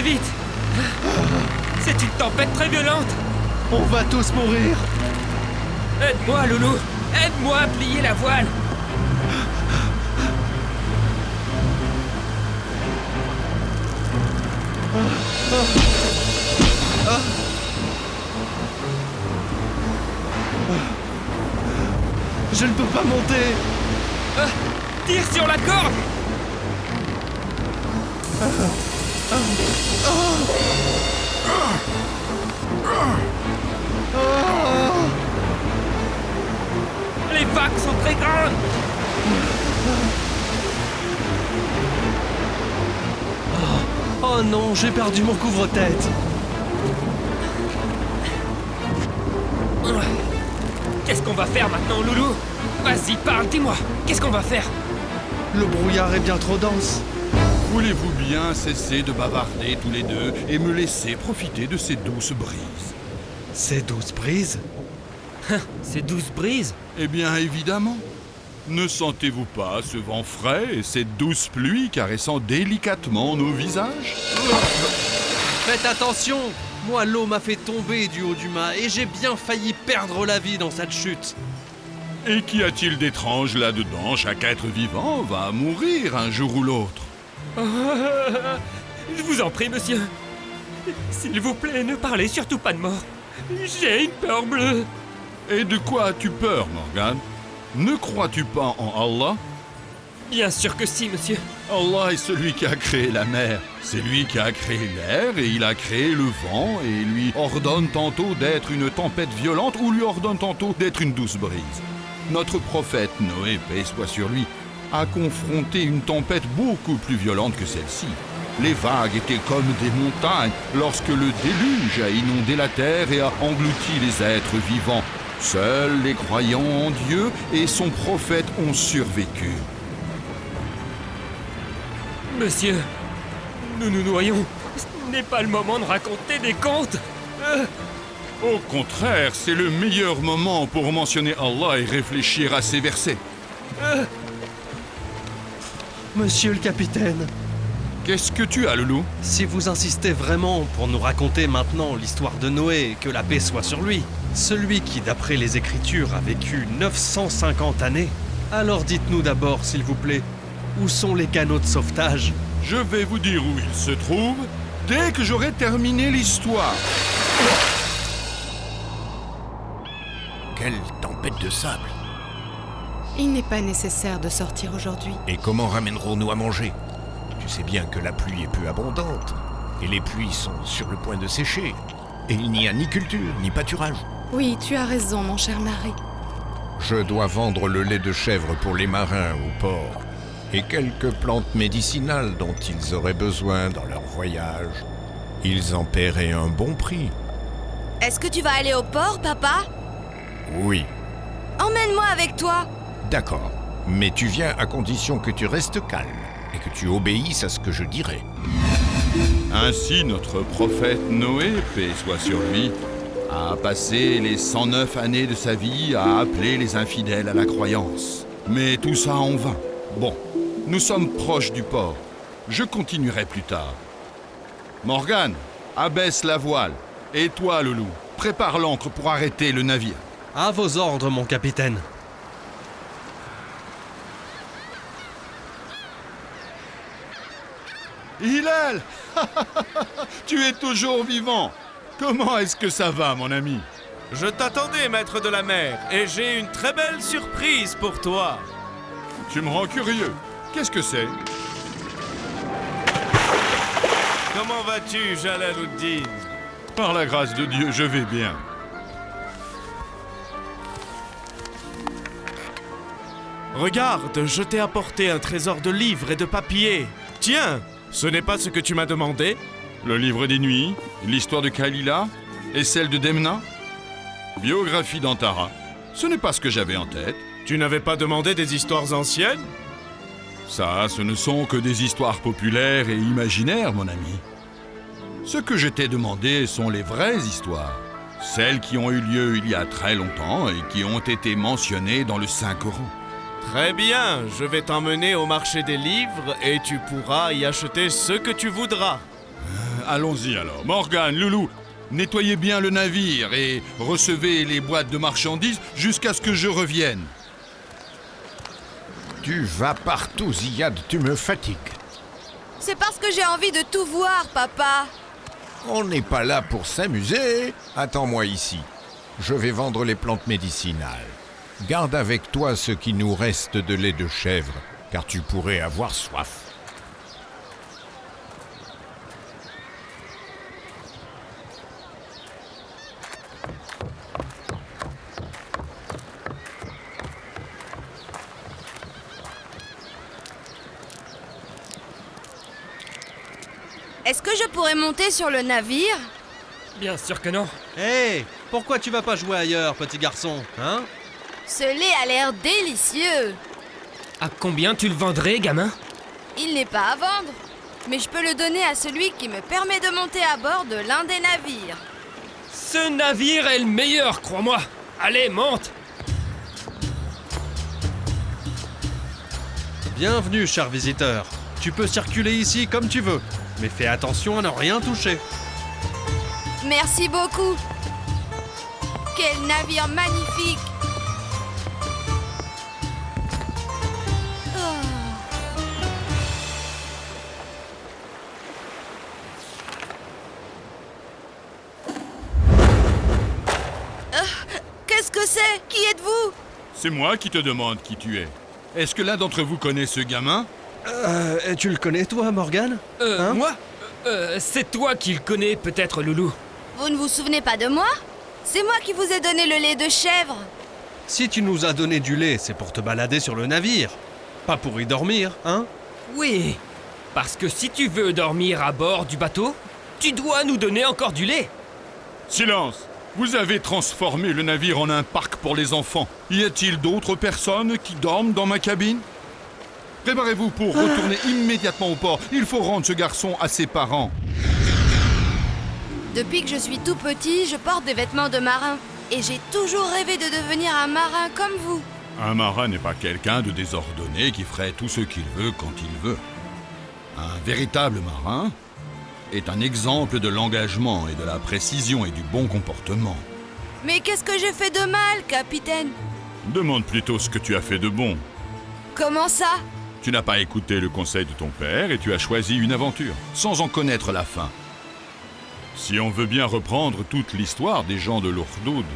vite! C'est une tempête très violente! On va tous mourir. Aide-moi, Loulou! Aide-moi à plier la voile! Je ne peux pas monter. Tire sur la corde! Les vagues sont très grandes! Oh non, j'ai perdu mon couvre-tête. Qu'est-ce qu'on va faire maintenant, Loulou? Vas-y, parle, dis-moi! Qu'est-ce qu'on va faire? Le brouillard est bien trop dense. Voulez-vous bien cesser de bavarder tous les deux et me laisser profiter de ces douces brises? Ces douces brises? Ces douces brises? Eh bien, évidemment. Ne sentez-vous pas ce vent frais et cette douce pluie caressant délicatement nos visages? Faites attention! Moi, l'eau m'a fait tomber du haut du mât et j'ai bien failli perdre la vie dans cette chute. Et qu'y a-t-il d'étrange là-dedans? Chaque être vivant va mourir un jour ou l'autre. Je vous en prie, monsieur. S'il vous plaît, ne parlez surtout pas de mort. J'ai une peur bleue. Et de quoi as-tu peur, Morgane? Ne crois-tu pas en Allah? Bien sûr que si, monsieur. Allah est celui qui a créé la mer. C'est lui qui a créé l'air et il a créé le vent et lui ordonne tantôt d'être une tempête violente ou lui ordonne tantôt d'être une douce brise. Notre prophète Noé, paix soit sur lui, a confronté une tempête beaucoup plus violente que celle-ci. Les vagues étaient comme des montagnes lorsque le déluge a inondé la terre et a englouti les êtres vivants. Seuls les croyants en Dieu et son prophète ont survécu. Monsieur, nous nous noyons. Ce n'est pas le moment de raconter des contes. Au contraire, c'est le meilleur moment pour mentionner Allah et réfléchir à ces versets. Monsieur le capitaine, Qu'est-ce que tu as, Loulou? si vous insistez vraiment pour nous raconter maintenant l'histoire de Noé, que la paix soit sur lui, celui qui, d'après les Écritures, a vécu 950 années, alors dites-nous d'abord, s'il vous plaît, où sont les canaux de sauvetage? Je vais vous dire où il se trouve dès que j'aurai terminé l'histoire. Quelle tempête de sable! Il n'est pas nécessaire de sortir aujourd'hui. Et comment ramènerons-nous à manger? Tu sais bien que la pluie est peu abondante, et les pluies sont sur le point de sécher. Et il n'y a ni culture, ni pâturage. Oui, tu as raison, mon cher mari. Je dois vendre le lait de chèvre pour les marins au port, et quelques plantes médicinales dont ils auraient besoin dans leur voyage. Ils en paieraient un bon prix. Est-ce que tu vas aller au port, papa? Oui, Emmène-moi avec toi. d'accord. Mais tu viens à condition que tu restes calme et que tu obéisses à ce que je dirai. Ainsi, notre prophète Noé, paix soit sur lui, a passé les 109 années de sa vie à appeler les infidèles à la croyance. Mais tout ça en vain. Bon, nous sommes proches du port. Je continuerai plus tard. Morgane, abaisse la voile. Et toi, Loulou, prépare l'ancre pour arrêter le navire. À vos ordres, mon capitaine. Hillel, tu es toujours vivant. Comment est-ce que ça va, mon ami? Je t'attendais, maître de la mer, et j'ai une très belle surprise pour toi. Tu me rends curieux. Qu'est-ce que c'est? Comment vas-tu, Jalaluddin? Par la grâce de Dieu, je vais bien. Regarde, je t'ai apporté un trésor de livres et de papiers. Tiens, ce n'est pas ce que tu m'as demandé? Le livre des nuits, l'histoire de Khalila et celle de Demna. Biographie d'Antara. Ce n'est pas ce que j'avais en tête. Tu n'avais pas demandé des histoires anciennes? Ça, ce ne sont que des histoires populaires et imaginaires, mon ami. Ce que je t'ai demandé sont les vraies histoires. Celles qui ont eu lieu il y a très longtemps et qui ont été mentionnées dans le Saint-Coran. Très bien, je vais t'emmener au marché des livres et tu pourras y acheter ce que tu voudras. allons-y alors. Morgane, Loulou, nettoyez bien le navire et recevez les boîtes de marchandises jusqu'à ce que je revienne. Tu vas partout, Ziad, tu me fatigues. C'est parce que j'ai envie de tout voir, papa. On n'est pas là pour s'amuser. Attends-moi ici. Je vais vendre les plantes médicinales. Garde avec toi ce qui nous reste de lait de chèvre, car tu pourrais avoir soif. Est-ce que je pourrais monter sur le navire? Bien sûr que non. Hé, pourquoi tu vas pas jouer ailleurs, petit garçon, hein? Ce lait a l'air délicieux. À combien tu le vendrais, gamin? Il n'est pas à vendre, mais je peux le donner à celui qui me permet de monter à bord de l'un des navires. Ce navire est le meilleur, crois-moi. Allez, monte. Bienvenue, cher visiteur. Tu peux circuler ici comme tu veux, mais fais attention à ne rien toucher. Merci beaucoup. Quel navire magnifique. Qu'est-ce que c'est? Qui êtes-vous? C'est moi qui te demande qui tu es. Est-ce que l'un d'entre vous connaît ce gamin? Tu le connais, toi, Morgane? Hein? Moi c'est toi qui le connais, peut-être, Loulou. Vous ne vous souvenez pas de moi? C'est moi qui vous ai donné le lait de chèvre. Si tu nous as donné du lait, c'est pour te balader sur le navire. Pas pour y dormir, hein? Oui, parce que si tu veux dormir à bord du bateau, tu dois nous donner encore du lait. Silence! Vous avez transformé le navire en un parc pour les enfants. Y a-t-il d'autres personnes qui dorment dans ma cabine? Préparez-vous pour retourner immédiatement au port. Il faut rendre ce garçon à ses parents. Depuis que je suis tout petit, je porte des vêtements de marin. Et j'ai toujours rêvé de devenir un marin comme vous. Un marin n'est pas quelqu'un de désordonné qui ferait tout ce qu'il veut quand il veut. Un véritable marin est un exemple de l'engagement et de la précision et du bon comportement. Mais qu'est-ce que j'ai fait de mal, capitaine? Demande plutôt ce que tu as fait de bon. Comment ça? Tu n'as pas écouté le conseil de ton père et tu as choisi une aventure, sans en connaître la fin. Si on veut bien reprendre toute l'histoire des gens de l'Ourdoud,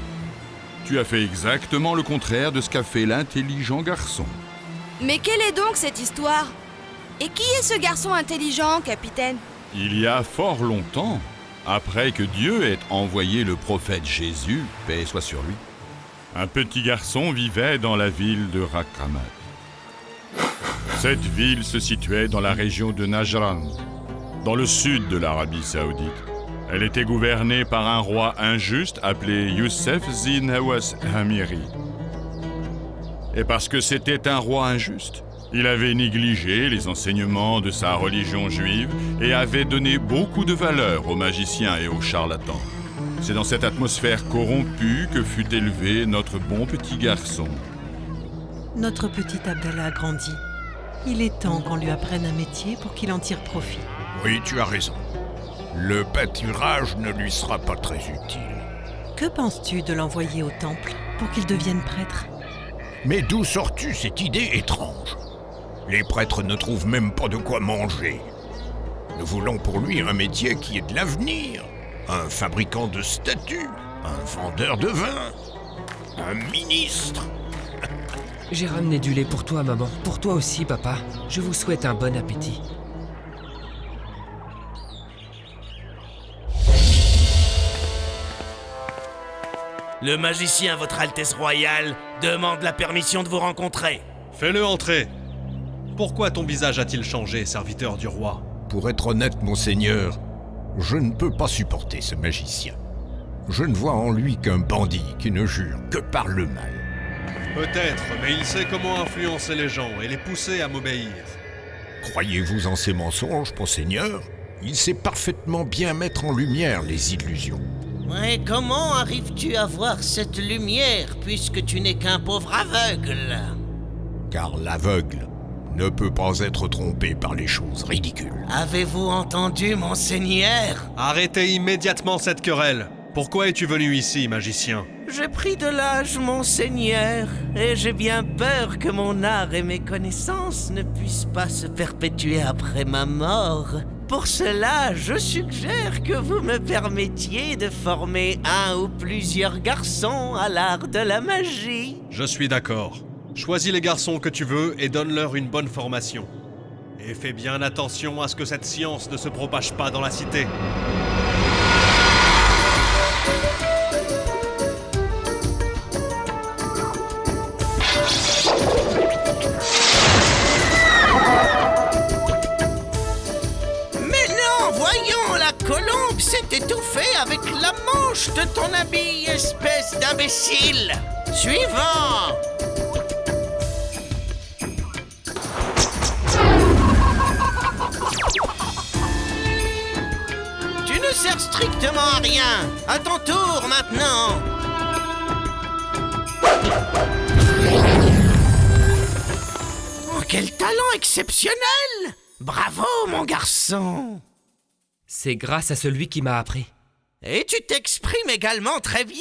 tu as fait exactement le contraire de ce qu'a fait l'intelligent garçon. Mais quelle est donc cette histoire? Et qui est ce garçon intelligent, capitaine? Il y a fort longtemps, après que Dieu ait envoyé le prophète Jésus, paix soit sur lui, un petit garçon vivait dans la ville de Rakramat. Cette ville se situait dans la région de Najran, dans le sud de l'Arabie Saoudite. Elle était gouvernée par un roi injuste appelé Youssef Zin Hawass Hamiri. Et parce que c'était un roi injuste, il avait négligé les enseignements de sa religion juive et avait donné beaucoup de valeur aux magiciens et aux charlatans. C'est dans cette atmosphère corrompue que fut élevé notre bon petit garçon. Notre petit Abdallah a grandi. Il est temps qu'on lui apprenne un métier pour qu'il en tire profit. Oui, tu as raison. Le pâturage ne lui sera pas très utile. Que penses-tu de l'envoyer au temple pour qu'il devienne prêtre? Mais d'où sors-tu cette idée étrange? Les prêtres ne trouvent même pas de quoi manger. Nous voulons pour lui un métier qui est de l'avenir. Un fabricant de statues, un vendeur de vin, un ministre. J'ai ramené du lait pour toi, maman. Pour toi aussi, papa. Je vous souhaite un bon appétit. Le magicien, votre Altesse Royale, demande la permission de vous rencontrer. Fais-le entrer. Pourquoi ton visage a-t-il changé, serviteur du roi? Pour être honnête, monseigneur, je ne peux pas supporter ce magicien. Je ne vois en lui qu'un bandit qui ne jure que par le mal. Peut-être, mais il sait comment influencer les gens et les pousser à m'obéir. Croyez-vous en ces mensonges, monseigneur? Il sait parfaitement bien mettre en lumière les illusions. Ouais, comment arrives-tu à voir cette lumière puisque tu n'es qu'un pauvre aveugle? Car l'aveugle ne peut pas être trompé par les choses ridicules. Avez-vous entendu, monseigneur? Arrêtez immédiatement cette querelle. Pourquoi es-tu venu ici, magicien? J'ai pris de l'âge, monseigneur, et j'ai bien peur que mon art et mes connaissances ne puissent pas se perpétuer après ma mort. Pour cela, je suggère que vous me permettiez de former un ou plusieurs garçons à l'art de la magie. Je suis d'accord. Choisis les garçons que tu veux et donne-leur une bonne formation. Et fais bien attention à ce que cette science ne se propage pas dans la cité. S'est étouffé avec la manche de ton habit, espèce d'imbécile. Suivant. Tu ne sers strictement à rien. À ton tour maintenant. Oh, quel talent exceptionnel! Bravo, mon garçon! C'est grâce à celui qui m'a appris. Et tu t'exprimes également très bien.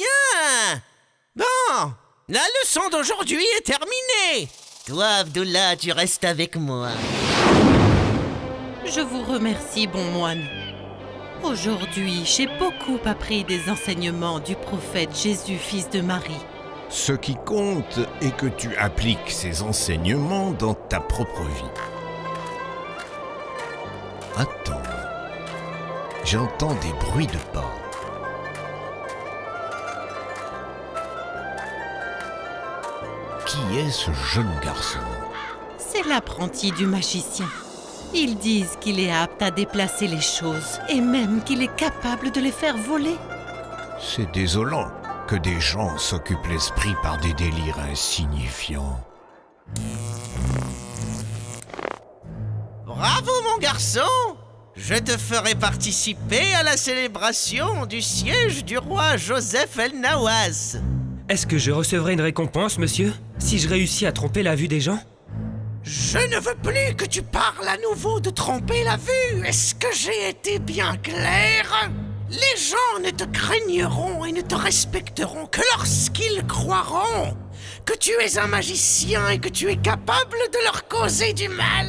Bon, la leçon d'aujourd'hui est terminée. Toi, Abdullah, tu restes avec moi. Je vous remercie, bon moine. Aujourd'hui, j'ai beaucoup appris des enseignements du prophète Jésus, fils de Marie. Ce qui compte est que tu appliques ces enseignements dans ta propre vie. Attends. J'entends des bruits de pas. Qui est ce jeune garçon? C'est l'apprenti du magicien. Ils disent qu'il est apte à déplacer les choses et même qu'il est capable de les faire voler. C'est désolant que des gens s'occupent l'esprit par des délires insignifiants. Bravo, mon garçon! Je te ferai participer à la célébration du siège du roi Joseph El Nawaz. Est-ce que je recevrai une récompense, monsieur, si je réussis à tromper la vue des gens? Je ne veux plus que tu parles à nouveau de tromper la vue. Est-ce que j'ai été bien clair? Les gens ne te craigneront et ne te respecteront que lorsqu'ils croiront que tu es un magicien et que tu es capable de leur causer du mal.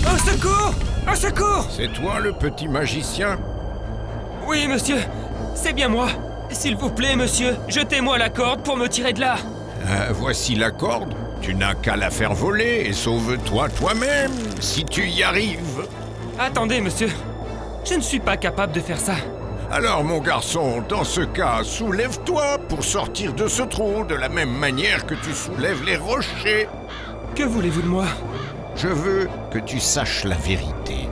Au secours! Au secours! C'est toi le petit magicien? Oui, monsieur, c'est bien moi. S'il vous plaît, monsieur, jetez-moi la corde pour me tirer de là. Voici la corde. Tu n'as qu'à la faire voler et sauve-toi toi-même, si tu y arrives. Attendez, monsieur. Je ne suis pas capable de faire ça. Alors, mon garçon, dans ce cas, soulève-toi pour sortir de ce trou de la même manière que tu soulèves les rochers. Que voulez-vous de moi? Je veux que tu saches la vérité.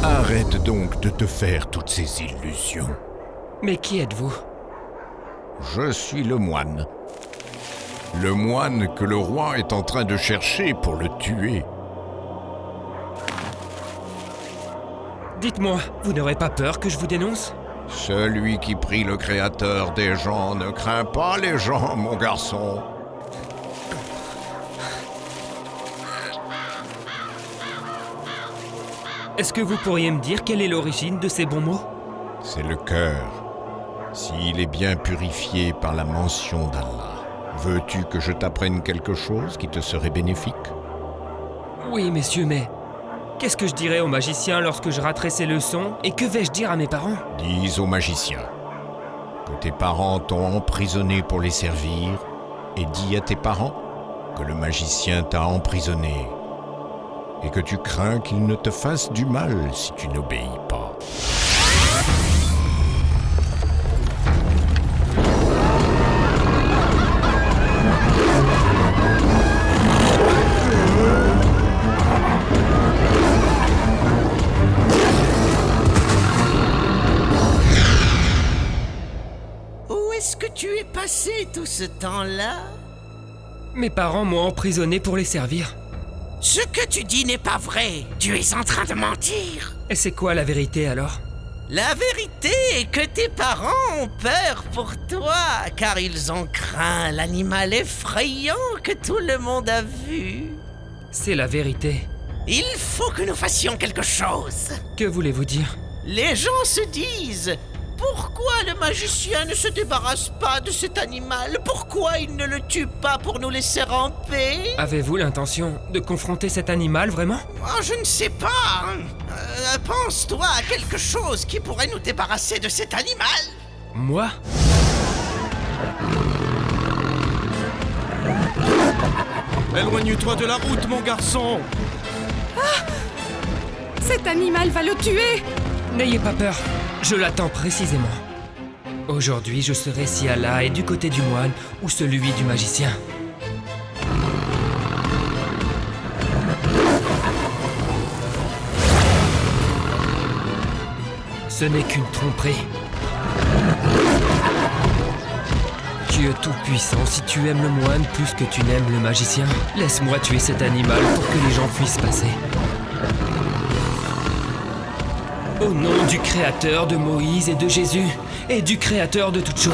Arrête donc de te faire toutes ces illusions. Mais qui êtes-vous? Je suis le moine. Le moine que le roi est en train de chercher pour le tuer. Dites-moi, vous n'aurez pas peur que je vous dénonce? Celui qui prie le Créateur des gens ne craint pas les gens, mon garçon. Est-ce que vous pourriez me dire quelle est l'origine de ces bons mots? C'est le cœur. S'il est bien purifié par la mention d'Allah, veux-tu que je t'apprenne quelque chose qui te serait bénéfique? Oui, messieurs, mais qu'est-ce que je dirais aux magiciens lorsque je raterai ces leçons et que vais-je dire à mes parents? Dis aux magiciens que tes parents t'ont emprisonné pour les servir et dis à tes parents que le magicien t'a emprisonné et que tu crains qu'il ne te fasse du mal si tu n'obéis pas. Où est-ce que tu es passé tout ce temps-là? Mes parents m'ont emprisonné pour les servir. Ce que tu dis n'est pas vrai. Tu es en train de mentir. Et c'est quoi la vérité alors? La vérité est que tes parents ont peur pour toi, car ils ont craint l'animal effrayant que tout le monde a vu. C'est la vérité. Il faut que nous fassions quelque chose. Que voulez-vous dire? Les gens se disent: pourquoi le magicien ne se débarrasse pas de cet animal? Pourquoi il ne le tue pas pour nous laisser en paix? Avez-vous l'intention de confronter cet animal vraiment? Oh, je ne sais pas. Pense-toi à quelque chose qui pourrait nous débarrasser de cet animal. Moi? Éloigne-toi de la route, mon garçon! Cet animal va le tuer! N'ayez pas peur, je l'attends précisément. Aujourd'hui, je serai si Allah est du côté du moine ou celui du magicien. Ce n'est qu'une tromperie. Dieu Tout-Puissant, si tu aimes le moine plus que tu n'aimes le magicien, laisse-moi tuer cet animal pour que les gens puissent passer. Au nom du Créateur de Moïse et de Jésus, et du Créateur de toutes choses.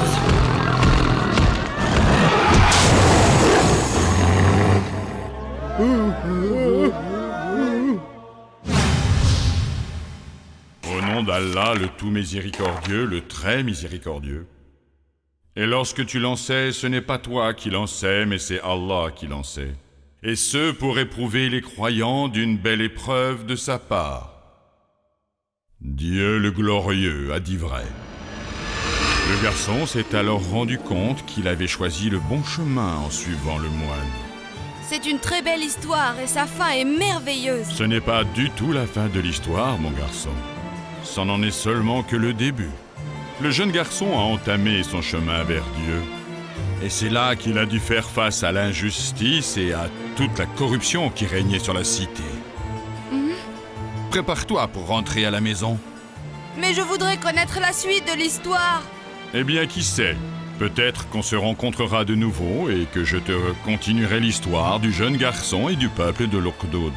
Au nom d'Allah, le tout miséricordieux, le très miséricordieux. Et lorsque tu lançais, ce n'est pas toi qui lançais, mais c'est Allah qui lançait. Et ce pour éprouver les croyants d'une belle épreuve de sa part. Dieu le glorieux a dit vrai. Le garçon s'est alors rendu compte qu'il avait choisi le bon chemin en suivant le moine. C'est une très belle histoire et sa fin est merveilleuse. Ce n'est pas du tout la fin de l'histoire, mon garçon. Ça n'en est seulement que le début. Le jeune garçon a entamé son chemin vers Dieu. Et c'est là qu'il a dû faire face à l'injustice et à toute la corruption qui régnait sur la cité. Prépare-toi pour rentrer à la maison. Mais je voudrais connaître la suite de l'histoire. Eh bien, qui sait? Peut-être qu'on se rencontrera de nouveau et que je te continuerai l'histoire du jeune garçon et du peuple de l'Urkdoud.